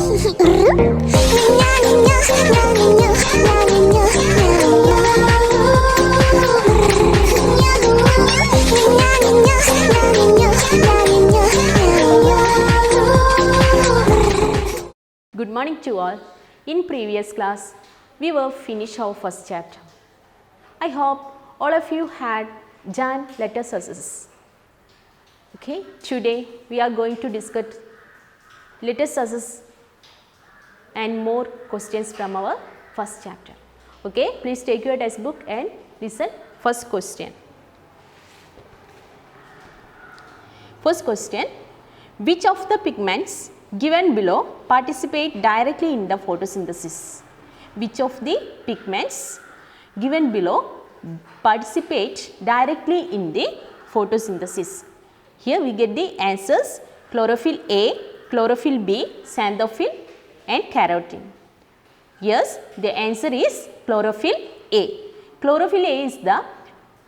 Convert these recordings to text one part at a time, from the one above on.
Good morning to all. In previous class, we were finished our first chapter. I hope all of you had done letter success. Okay, today we are going to discuss letter success and more questions from our first chapter. Okay, please take your textbook and listen. First question. First question, which of the pigments given below participate directly in the photosynthesis? Which of the pigments given below participate directly in the photosynthesis? Here we get the answers: chlorophyll A, chlorophyll B, xanthophyll and carotene. Yes, the answer is chlorophyll A. Chlorophyll A is the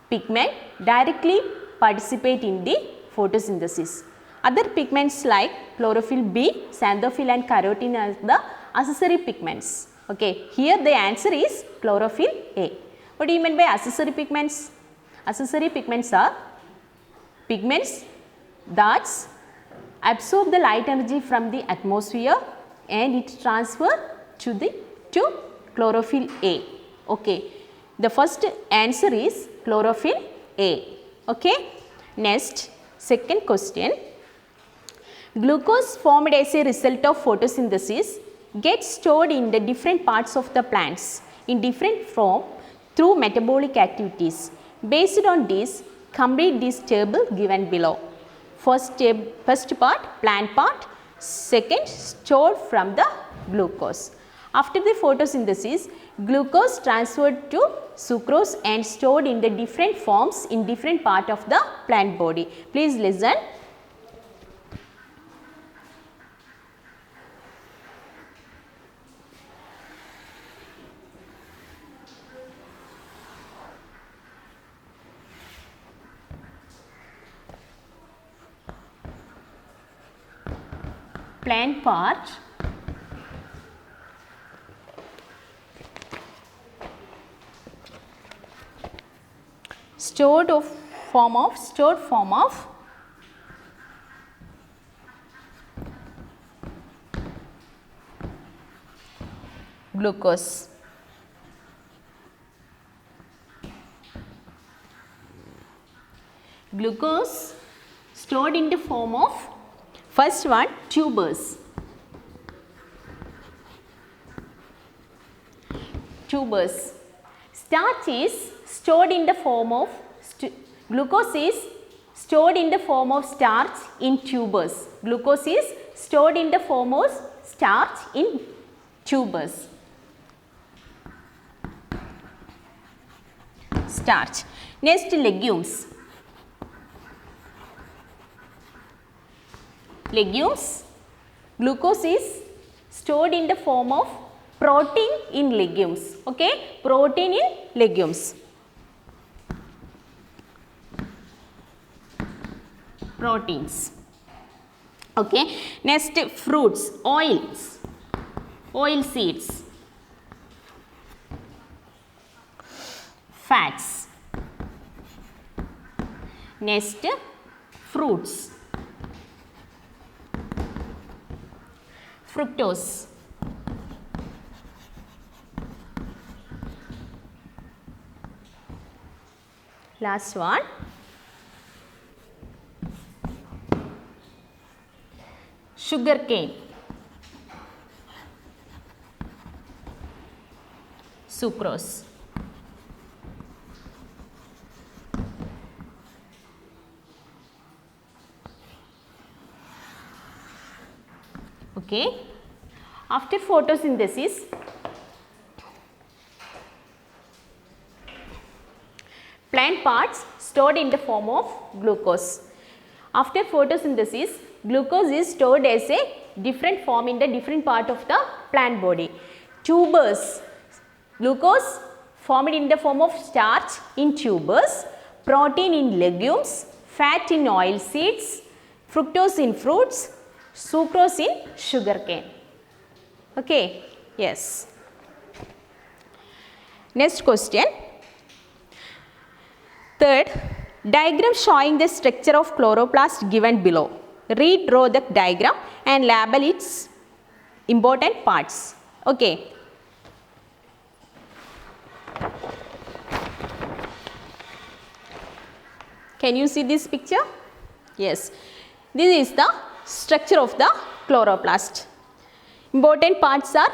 pigment directly participate in the photosynthesis. Other pigments like chlorophyll B, xanthophyll and carotene are the accessory pigments. Okay, here the answer is chlorophyll A. What do you mean by accessory pigments? Accessory pigments are pigments that absorb the light energy from the atmosphere and it transfer to chlorophyll A. Okay, the first answer is chlorophyll A. Okay, next, second question. Glucose formed as a result of photosynthesis gets stored in the different parts of the plants in different form through metabolic activities. Based on this, complete this table given below. First part, plant part. Second, stored from the glucose. After the photosynthesis, glucose transferred to sucrose and stored in the different forms in different part of the plant body. Please listen. Plant part, stored form of glucose. Glucose stored in the form of, first one, tubers. Tubers. Starch is stored in the form of, glucose is stored in the form of starch in tubers. Glucose is stored in the form of starch in tubers. Starch. Next, legumes. Legumes, glucose is stored in the form of protein in legumes. Okay, protein in legumes. Proteins. Okay, next, fruits, oils, oil seeds, fats. Next, fruits. Fructose. Last one, sugar cane, sucrose. Okay. After photosynthesis, plant parts stored in the form of glucose. After photosynthesis, glucose is stored as a different form in the different part of the plant body. Tubers, glucose formed in the form of starch in tubers, protein in legumes, fat in oil seeds, fructose in fruits, sucrose in sugarcane. Okay, yes. Next question. Third, diagram showing the structure of chloroplast given below. Read, draw the diagram and label its important parts. Okay. Can you see this picture? Yes. This is the structure of the chloroplast. Important parts are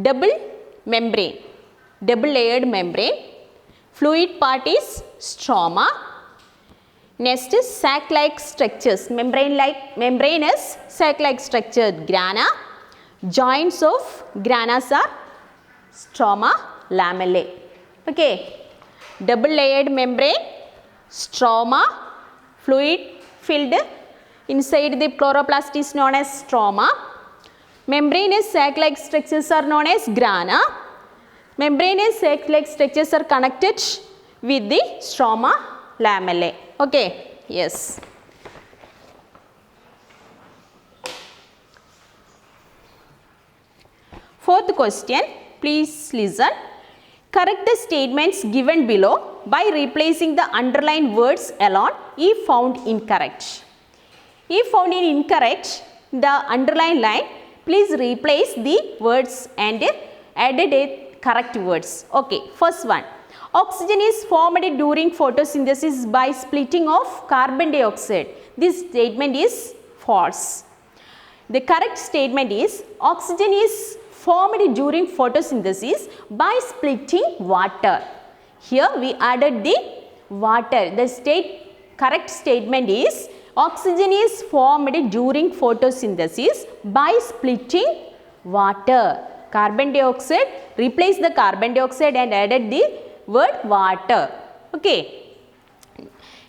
double membrane, double layered membrane. Fluid part is stroma. Next is sac-like structures, membranous sac-like structure grana. Joints of granas are stroma lamellae. Okay, double layered membrane, stroma, fluid filled inside the chloroplast is known as stroma. Membranous sac-like structures are known as grana. Membranous sac-like structures are connected with the stroma lamellae. Okay, yes. Fourth question, please listen. Correct the statements given below by replacing the underlined words alone if found incorrect. If found in incorrect, the underlined line, please replace the words and added a correct words. Okay, first one. Oxygen is formed during photosynthesis by splitting of carbon dioxide. This statement is false. The correct statement is oxygen is formed during photosynthesis by splitting water. Here we added the water. The correct statement is oxygen is formed during photosynthesis by splitting water. Carbon dioxide, replace the carbon dioxide and added the word water. Okay.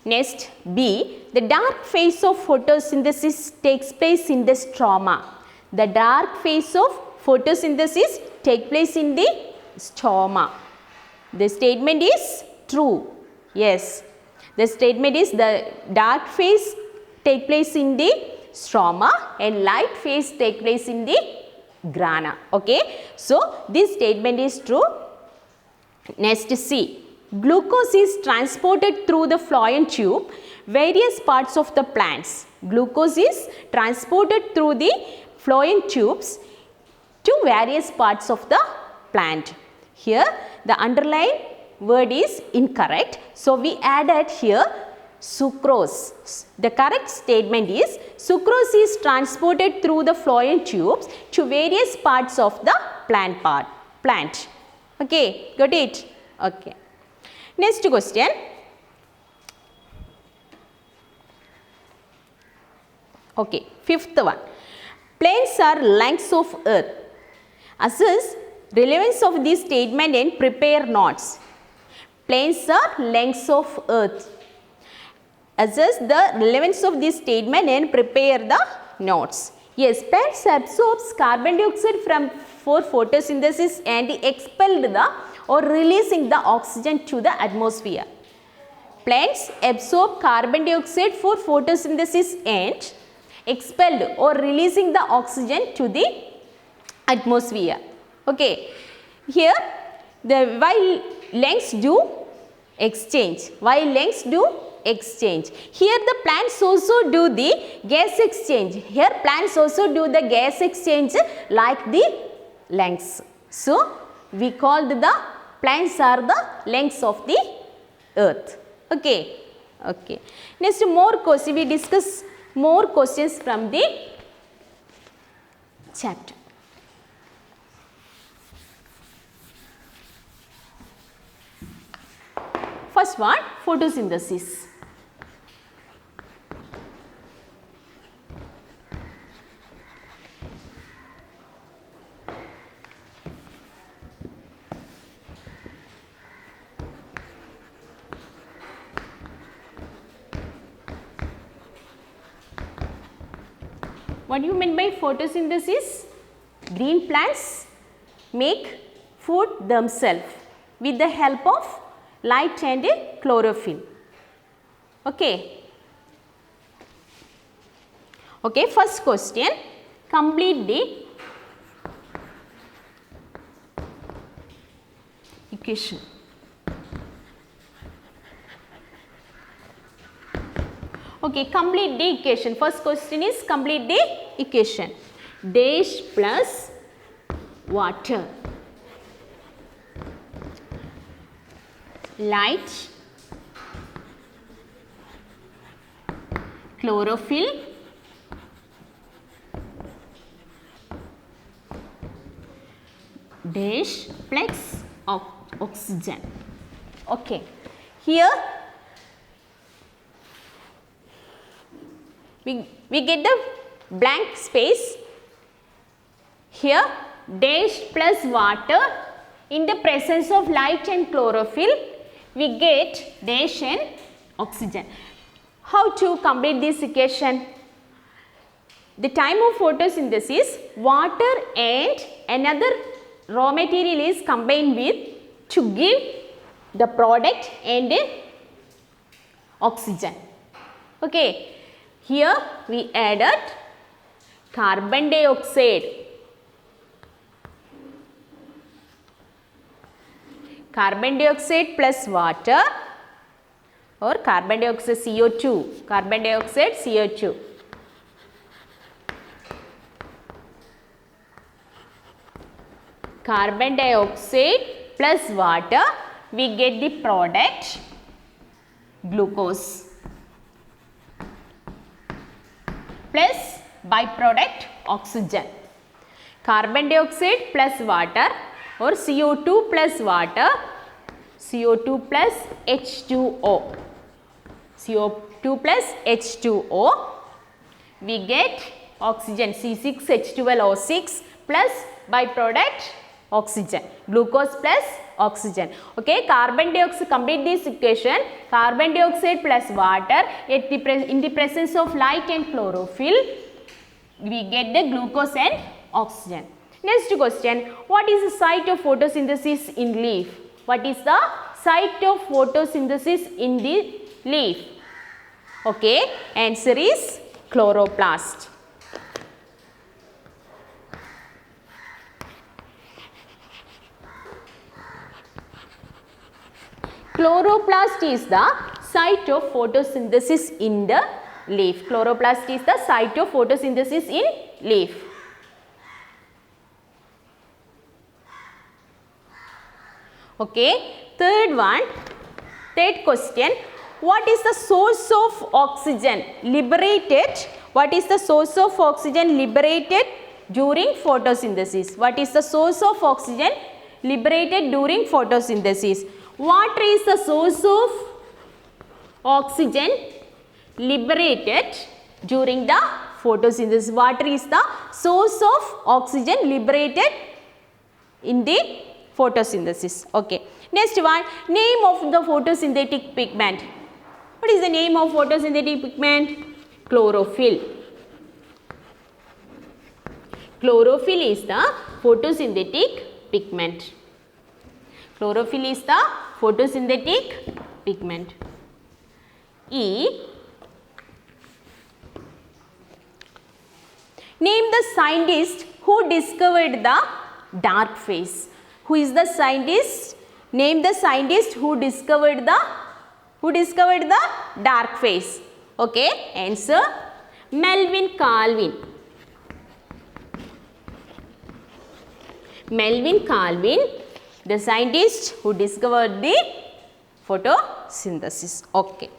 Next, B. The dark phase of photosynthesis takes place in the stroma. The dark phase of photosynthesis takes place in the stroma. The statement is true. Yes. The statement is the dark phase takes place in the stroma and light phase takes place in the grana. Okay. So, this statement is true. Next, C. Glucose is transported through the phloem tube, various parts of the plants. Glucose is transported through the phloem tubes to various parts of the plant. Here, the underlined word is incorrect. So, we added here sucrose. The correct statement is sucrose is transported through the phloem tubes to various parts of the plant. Okay, got it? Okay. Next question. Okay, fifth one. Planes are lengths of earth. Assess relevance of this statement and prepare notes. Planes are lengths of earth. Assess the relevance of this statement and prepare the notes. Yes, plants absorbs carbon dioxide for photosynthesis and expelled or releasing the oxygen to the atmosphere. Plants absorb carbon dioxide for photosynthesis and expelled or releasing the oxygen to the atmosphere. Okay. Here, while lengths do exchange. Here the plants also do the gas exchange. Here plants also do the gas exchange like the lengths. So, we called the plants are the lengths of the earth. Okay. Okay. Next, more questions. We discuss more questions from the chapter. First one, photosynthesis. What do you mean by photosynthesis? Green plants make food themselves with the help of light and chlorophyll. Okay. Okay, first question. complete the equation. Okay, complete the equation. First question is complete the equation. Dash plus water, light, chlorophyll, dash plus oxygen. Okay, here we get the blank space. Here dash plus water, in the presence of light and chlorophyll we get dash and oxygen. How to complete this equation? The time of photosynthesis, water and another raw material is combined with to give the product and oxygen. Okay, here we added carbon dioxide, plus water, or carbon dioxide CO2, carbon dioxide CO2. Carbon dioxide plus water, we get the product glucose plus byproduct oxygen. Carbon dioxide plus water or CO2 plus water, CO2 plus H2O, CO2 plus H2O, we get oxygen C6H12O6 plus byproduct oxygen, glucose plus oxygen. Okay, carbon dioxide, complete this equation. Carbon dioxide plus water, in the presence of light and chlorophyll we get the glucose and oxygen. Next question, what is the site of photosynthesis in leaf? What is the site of photosynthesis in the leaf? Okay, answer is chloroplast. Chloroplast is the site of photosynthesis in the leaf. Chloroplast is the site of photosynthesis in leaf. Okay, third question, what is the source of oxygen liberated? What is the source of oxygen liberated during photosynthesis? What is the source of oxygen liberated during photosynthesis? Water is the source of oxygen liberated during the photosynthesis. Water is the source of oxygen liberated in the photosynthesis. Okay. Next one, name of the photosynthetic pigment. What is the name of photosynthetic pigment? Chlorophyll. Chlorophyll is the photosynthetic pigment. Chlorophyll is the photosynthetic pigment. E. Name the scientist who discovered the dark phase. Who is the scientist? Name the scientist who discovered the dark phase. Okay, answer Melvin Calvin. Melvin Calvin, the scientist who discovered the photosynthesis. Okay.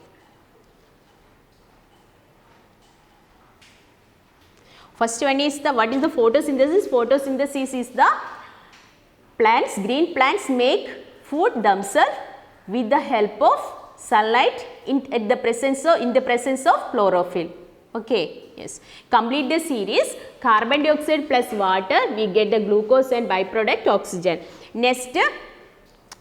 First one is the, what is the photosynthesis? Photosynthesis is the plants, green plants make food themselves with the help of sunlight in the presence of chlorophyll. Okay, yes. Complete the series. Carbon dioxide plus water, we get the glucose and byproduct oxygen. Next,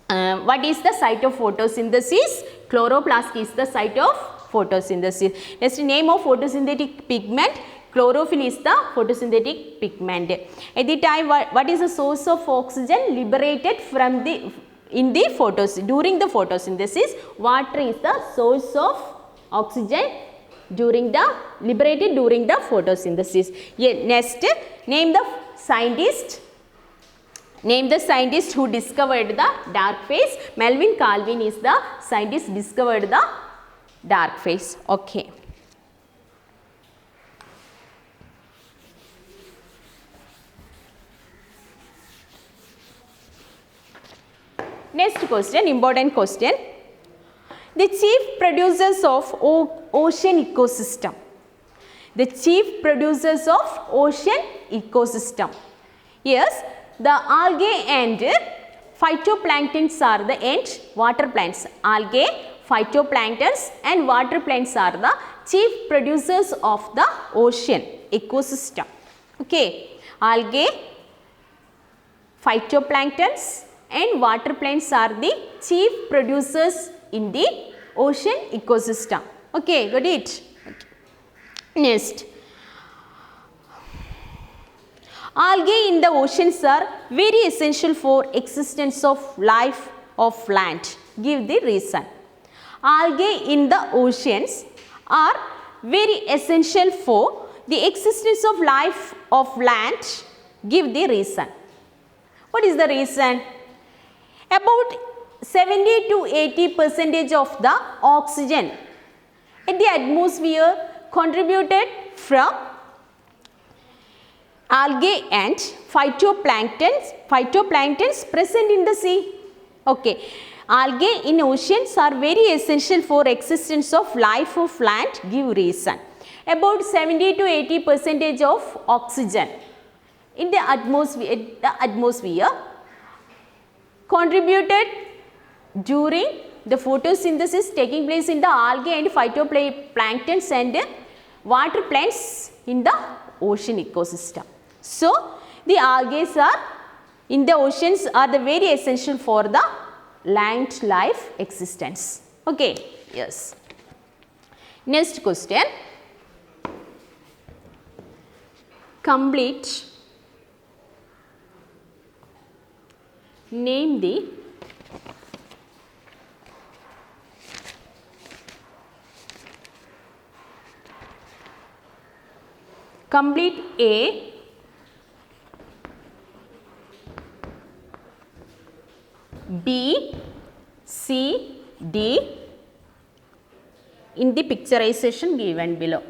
what is the site of photosynthesis? Chloroplast is the site of photosynthesis. Next, name of photosynthetic pigment. Chlorophyll is the photosynthetic pigment. At the time, what is the source of oxygen liberated from the during the photosynthesis? Water is the source of oxygen during the liberated during the photosynthesis. Next, name the scientist. Name the scientist who discovered the dark phase. Melvin Calvin is the scientist discovered the dark phase. Okay. Next question, important question. The chief producers of ocean ecosystem. The chief producers of ocean ecosystem. Yes, the algae and phytoplanktons are the water plants. Algae, phytoplanktons and water plants are the chief producers of the ocean ecosystem. Okay, algae, phytoplanktons and water plants are the chief producers in the ocean ecosystem. Okay, got it? Okay. Next, algae in the oceans are very essential for existence of life of land. Give the reason. Algae in the oceans are very essential for the existence of life of land. Give the reason. What is the reason? About 70 to 80% of the oxygen in the atmosphere contributed from algae and phytoplanktons present in the sea. Okay, algae in oceans are very essential for existence of life of land. Give reason. About 70 to 80% of oxygen in the atmosphere contributed during the photosynthesis taking place in the algae and phytoplanktons and water plants in the ocean ecosystem. So, the algae are in the oceans are the very essential for the land life existence. Okay, yes. Next question. Complete. Name the complete A, B, C, D in the picturization given below.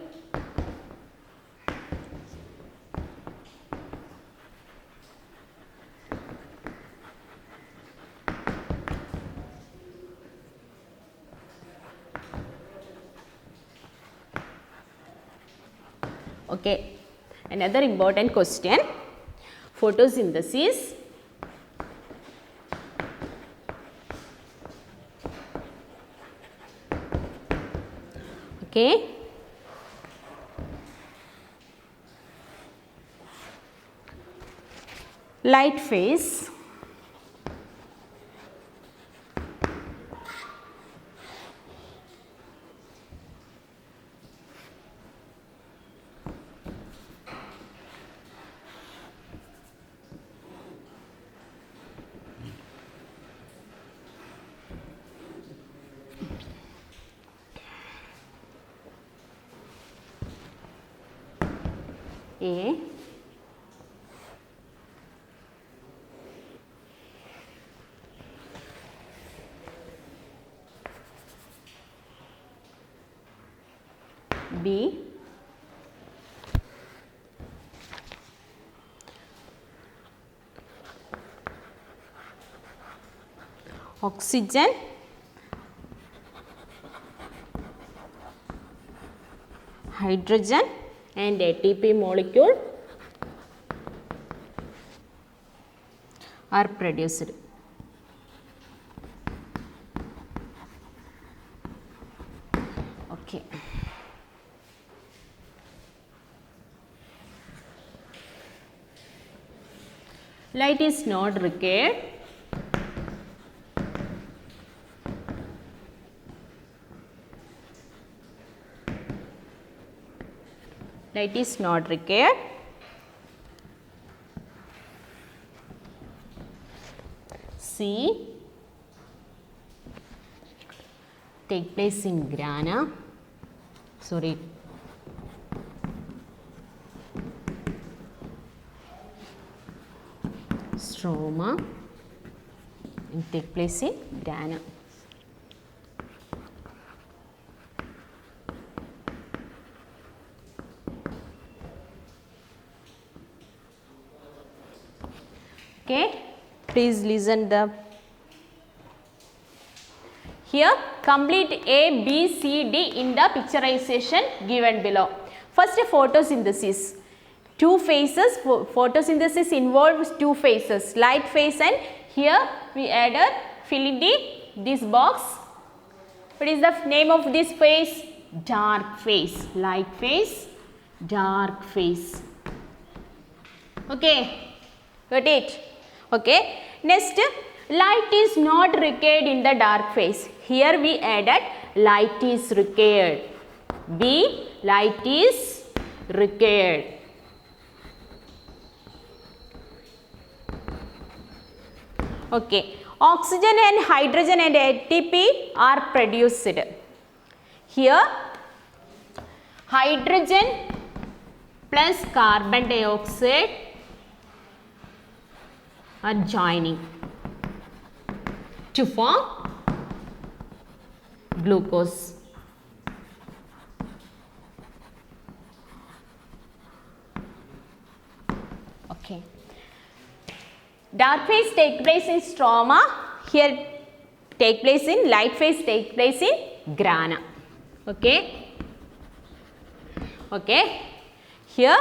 Okay, another important question, photosynthesis. Okay, light phase, A, B, oxygen, hydrogen and ATP molecule are produced. Okay. Light is not required. Light is not required. C, take place in grana, sorry, stroma and take place in grana. Okay, please listen the. Here complete A, B, C, D in the picturization given below. First, photosynthesis. Two phases. Photosynthesis involves two phases, light phase, and here we added fill in this box. What is the name of this phase? Dark phase. Light phase, dark phase. Okay, got it? Okay, next, light is not required in the dark phase. Here we added light is required. B, light is required. Okay, oxygen and hydrogen and ATP are produced. Here hydrogen plus carbon dioxide are joining to form glucose. Okay. Dark phase take place in stroma. Here take place in light phase take place in grana. Okay. Okay. Here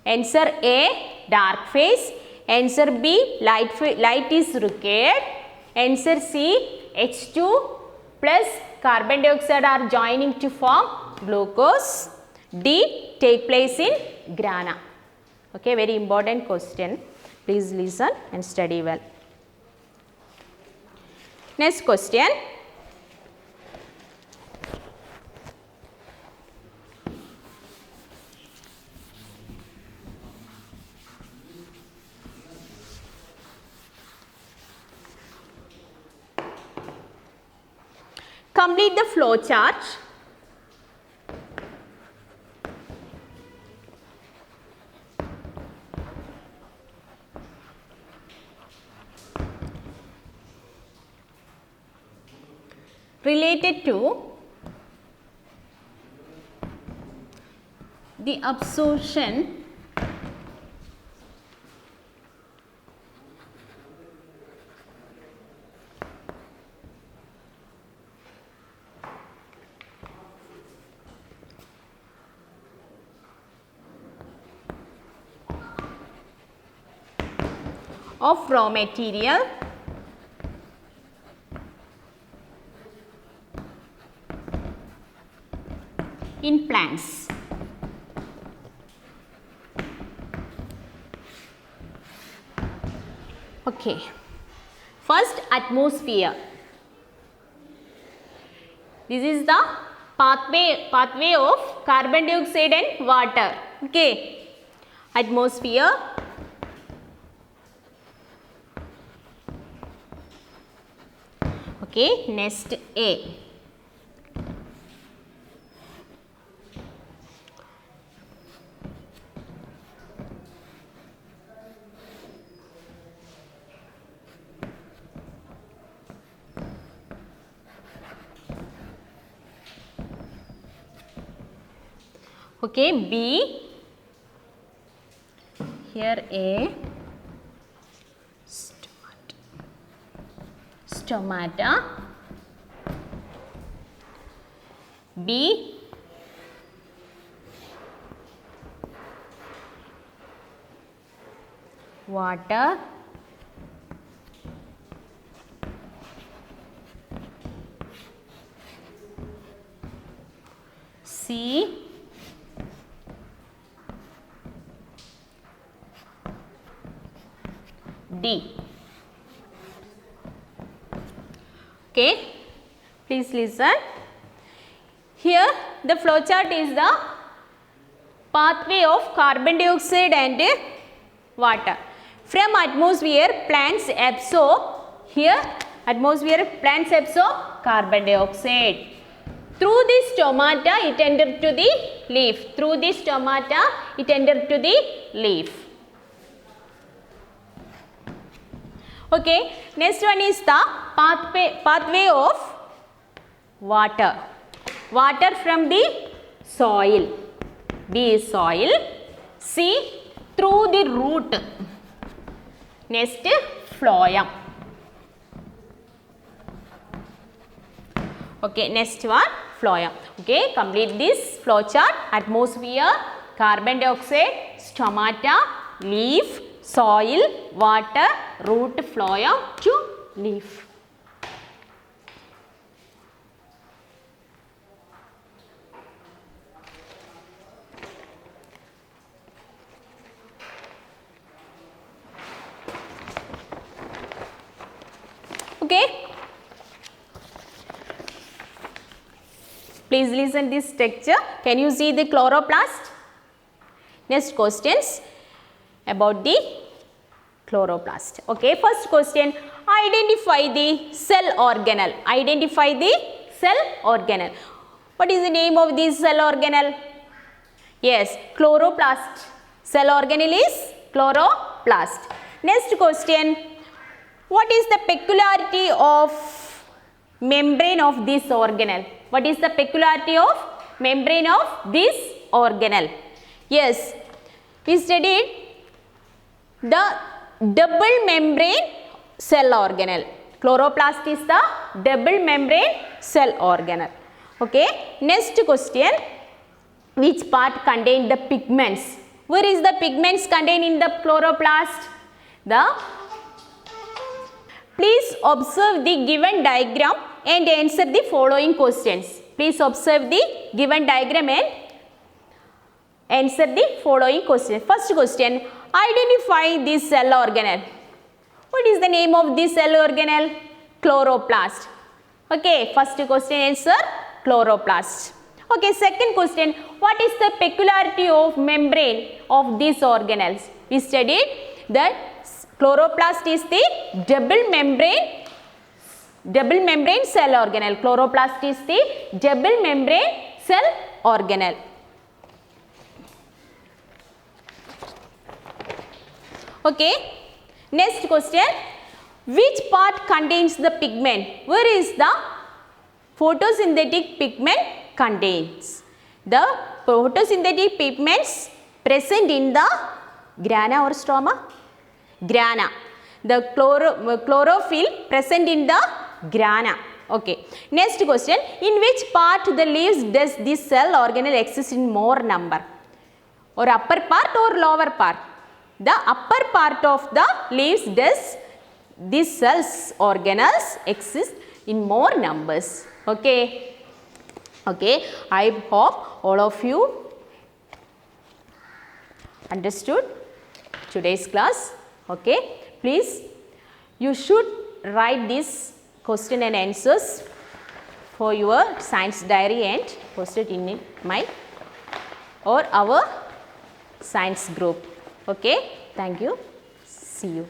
answer A, dark phase. Answer B, light is required. Answer C, H2 plus carbon dioxide are joining to form glucose. D, take place in grana. Okay, very important question. Please listen and study well. Next question. Complete the flow chart. Related to the absorption of raw material in plants. Okay. First, atmosphere. This is the pathway of carbon dioxide and water. Okay. Atmosphere. Okay, next A. Okay, B. Here A. Stomata. B. Water. C. D. Okay, please listen. Here the flow chart is the pathway of carbon dioxide and water. From atmosphere plants absorb, here atmosphere plants absorb carbon dioxide. Through this stomata it enters to the leaf. Through this stomata it enters to the leaf. Okay, next one is the pathway of water. Water from the soil. B is soil. C through the root. Next, phloem. Okay, next one, phloem. Okay, complete this flow chart. Atmosphere, carbon dioxide, stomata, leaf, soil, water, root, phloem to leaf. Okay. Please listen this structure. Can you see the chloroplast? Next questions about the chloroplast. Okay, first question, identify the cell organelle. Identify the cell organelle. What is the name of this cell organelle? Yes, chloroplast. Cell organelle is chloroplast. Next question, what is the peculiarity of membrane of this organelle? What is the peculiarity of membrane of this organelle? Yes, we studied the double membrane cell organelle. Chloroplast is the double membrane cell organelle. Okay, next question, which part contain the pigments? Where is the pigments contained in the chloroplast? Please observe the given diagram and answer the following questions. Please observe the given diagram and answer the following questions. First question, identify this cell organelle. What is the name of this cell organelle? Chloroplast. Okay, first question answer, chloroplast. Okay, second question, what is the peculiarity of membrane of these organelles? We studied that chloroplast is the double membrane cell organelle. Chloroplast is the double membrane cell organelle. Okay, next question, which part contains the pigment? Where is the photosynthetic pigment contains? The photosynthetic pigments present in the grana or stroma? Grana. The chlorophyll present in the grana. Okay. Next question, in which part the leaves does this cell organelle exist in more number? Or upper part or lower part? The upper part of the leaves does this cells organelles exist in more numbers. Okay. Okay. I hope all of you understood today's class. Okay. Please, you should write this question and answers for your science diary and post it in my or our science group. Okay. Thank you. See you.